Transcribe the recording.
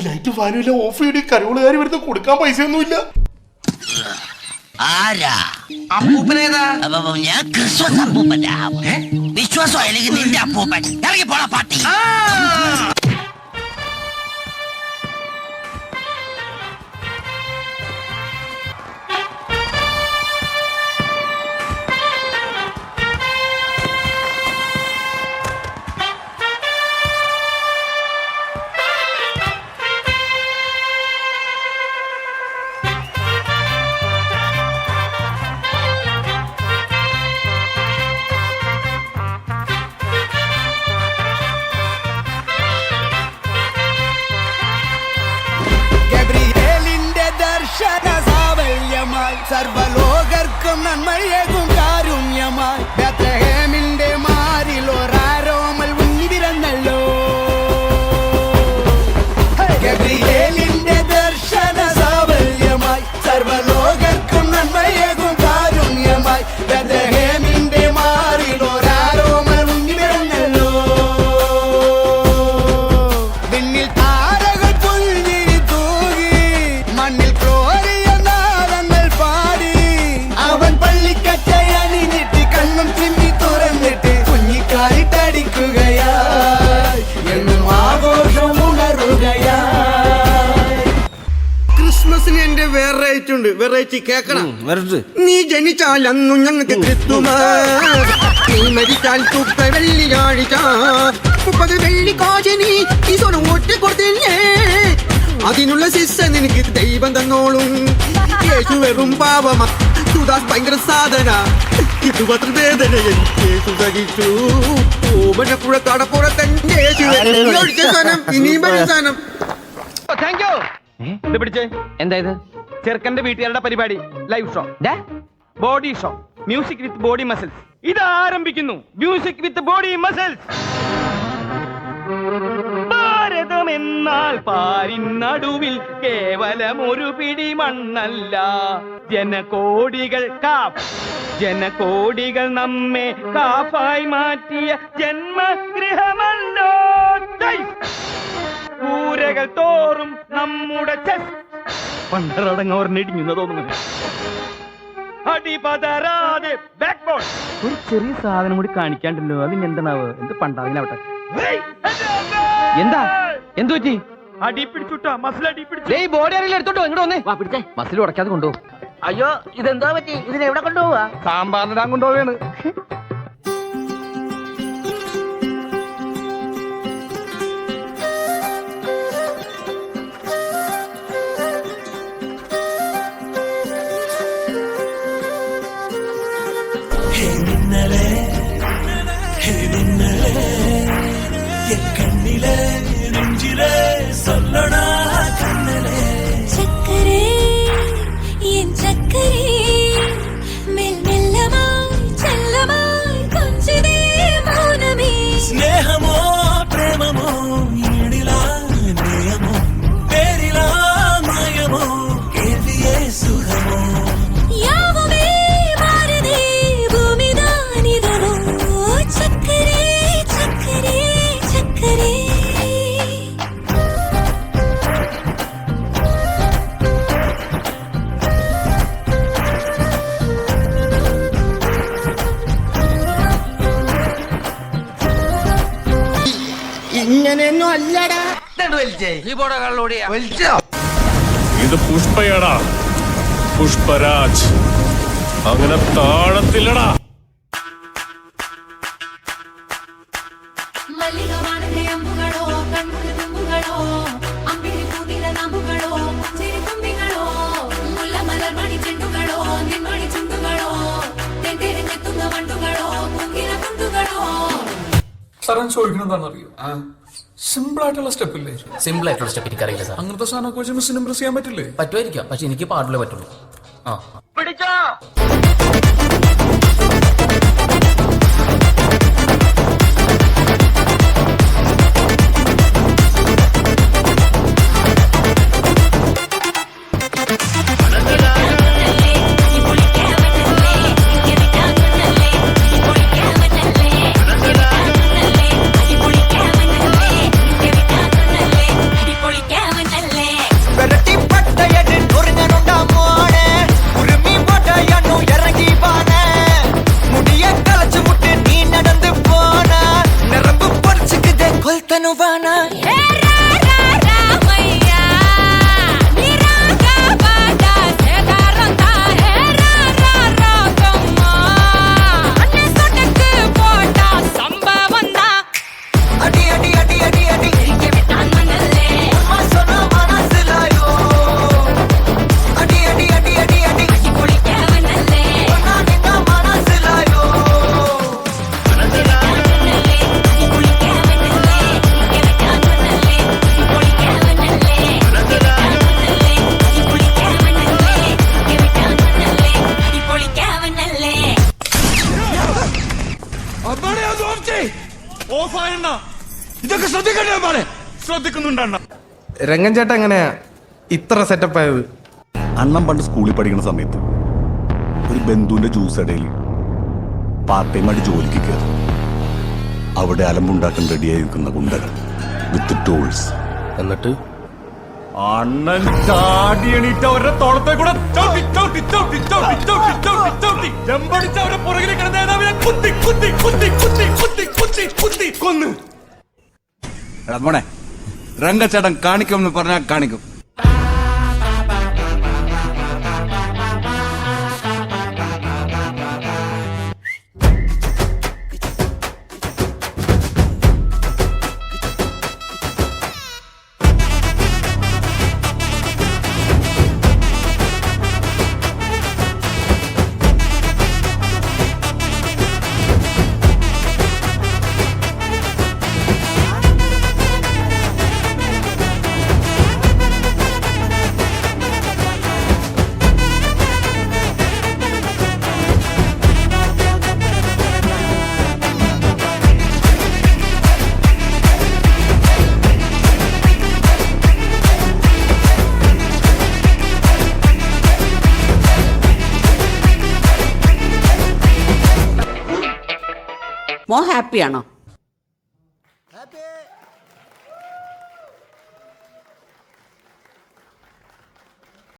Light ഫാനുമില്ല, of ചെയ്ത് കരോളുകാർ വരുന്ന കൊടുക്കാൻ പൈസയൊന്നുമില്ല. ആരാ അപ്പൂപ്പനേതാ? ഞാൻ ക്രിസ്മസ് അപ്പൂപ്പനാ. വിശ്വാസം അല്ലെങ്കിൽ നിന്റെ അപ്പൂപ്പൻ ഇറങ്ങി പോണ പാട്ടി. സർവലോകർക്കും നന്മയേകും കാരുണ്യമായി ബേത്ലഹേമിന്റെ മാറിൽ ഒരാരോമൽ ഉണ്ണി പിറന്നല്ലോ. ഗബ്രിയേലിന്റെ ദർശന സാവല്യമായി സർവലോകർക്കും നന്മയേകും കാരുണ്യമായി ബേത്ലഹേമിന്റെ മാറിൽ ഒരാരോമൽ ഉണ്ണി പിറന്നല്ലോ. വിണ്ണിൽ താരകൾ പുൽഞ്ഞിരി തൂകി മണ്ണിൽ ക്രിസ്മസിന് എന്റെ വെറൈറ്റി ഉണ്ട്. വെറൈറ്റി കേക്കണം. നീ ജനിച്ചാൽ അന്നു ഞങ്ങൾക്ക് ക്രിസ്തുമസ്, നീ മരിച്ചാൽ തുപ്പ വെള്ളിയാഴ്ച 30 വെള്ളിക്കാശ് നീ ഈശോട് ഒറ്റ കൊടുത്തില്ലേ, അതിനുള്ള ശിക്ഷ നിനക്ക് ദൈവം തന്നോളും. യേശു വെറും പാവമാ, സുദാസ് ഭയങ്കര സാധന, ഇതുപത്ര വേദന യേശു സഹിച്ചു. ഓമനപ്പുഴ കടപ്പുറ തന്നെ യേശു ഇനിയും പരിസ്ഥാനം. Thank you. ഇത് പിടിച്ചേ. എന്താ ഇത്? ചെറുക്കന്റെ വീട്ടുകാരുടെ പരിപാടി, live show, body show, music with body muscles. ഇത് ആരംഭിക്കുന്നു. Music with body muscles. Bharatam എന്നാൽ പാരിൻ നടുവിൽ കേവലം ഒരു പിടി മണ്ണല്ല, ജനകോടികൾ ജനകോടികൾ നമ്മെ കാഫായി മാറ്റിയ ജന്മഗൃഹമല്ലോ. കൂരകൾ തോറും നമ്മുടെ പണ്ടറടങ്ങോർന്നിടിഞ്ഞു തോന്നുന്നു. അടിപതരാതെ ബാക്ക് ബോൺ. ഒരു ചെറിയ സാധനം കൂടി കാണിക്കാണ്ടല്ലോ. അതിന് എന്താണാവ്? എന്ത് പണ്ടാവിനാവട്ടെ. എന്താ എന്തു പറ്റി? അടി പിടിച്ചുട്ടാ, മസിൽ അടി പിടിച്ചു. ബോഡി അറിയില്ല, എടുത്തോട്ടോ ഇങ്ങോട്ട് വന്നേ. പിടിച്ചേ, മസിൽ ഉടക്കാതെ കൊണ്ടുപോകും. അയ്യോ, ഇതെന്താ പറ്റി? ഇതിനെ എവിടെ കൊണ്ടുപോവാ? സാമ്പാറിനിടാൻ കൊണ്ടുപോവാണ്. കണ്ണിലെ നെഞ്ചിലെ സൊല്ലണ കണ്ണലെ ചക്കരേ എൻ ചക്കരേ മെല്ലമായി ചെല്ലമായി കൊഞ്ചിതേ മൗനമേ. സ്നേഹമോ പ്രേമമോ ഈടിലാ നിയമോ പേരിലാ നയമോ കേൾവിയേ സുഖമോ യാവുമേ ഭാരതേ ഭൂമിദാനിതനോ. ചക്കരേ ചക്കരേ ചക്കരേ. ഇങ്ങനെയൊന്നും അല്ലടാ. ഇത് പുഷ്പയടാ, പുഷ്പരാജ്. അങ്ങനെ താഴത്തില്ലടാ. മല്ലികവാണന്റെ അമ്പുകളോ കൺമുടി തുമ്പുകളോ അമ്പിളി പൂതിര നാമ്പുകളോ ചിരി തുമ്പികളോ മുല്ലമലർ മണി ചെണ്ടുകളോ നിന്മണി ചുണ്ടുകളോ തെന്തെറിഞ്ഞെത്തുന്ന വണ്ടുകളോ മുങ്കില കുണ്ടുകളോ. സാറൻ ചോദിക്കണെന്താണെന്നറിയോ? സിമ്പിൾ ആയിട്ടുള്ള സ്റ്റെപ്പ് ഇല്ലേ? സിമ്പിൾ ആയിട്ടുള്ള സ്റ്റെപ്പ് എനിക്കറിയില്ല സാർ. അങ്ങനത്തെ സാധനമൊക്കെ വെച്ച് മിസ്സിന് ഇംപ്രസ് ചെയ്യാൻ പറ്റില്ലേ? പറ്റുമായിരിക്കാം, പക്ഷെ എനിക്ക് പാടില്ലേ പറ്റുള്ളൂ. പിടിച്ചോ. ശ്രദ്ധിക്കുന്നുണ്ടണ്ണ. രംഗൻ ചേട്ടൻ എങ്ങനെയാ ഇത്ര സെറ്റപ്പ് ആയത്? അണ്ണൻ പണ്ട് സ്കൂളിൽ പഠിക്കുന്ന സമയത്ത് ഒരു ബന്ധുവിന്റെ ജ്യൂസ് ഇടയിൽ പാർട്ട് ടൈം ആയിട്ട് ജോലിക്ക് കയറി. അവിടെ അലമ്പുണ്ടാക്കാൻ റെഡിയായി നിൽക്കുന്ന ഗുണ്ടകൾ വിത്ത് ടൂൾസ്. എന്നിട്ട് അണ്ണൻ ചാടി എണീറ്റ് അവരുടെ തോളത്തെ കൂടെ ചവിട്ടി ചവിട്ടി ചവിട്ടി ചവിട്ടി ചവിട്ടി ചവിട്ടി ചവിട്ടി ജമ്പടിച്ച് അവരുടെ പുറകിൽ കിടന്ന നേതാവിനെ കുത്തി കുത്തി കുത്തി കുത്തി കുത്തി കുത്തി കുത്തി കൊന്ന്. മോനെ രംഗച്ചേട്ടൻ കാണിക്കുമെന്ന് പറഞ്ഞാൽ കാണിക്കും. മോ ഹാപ്പിയാണോ?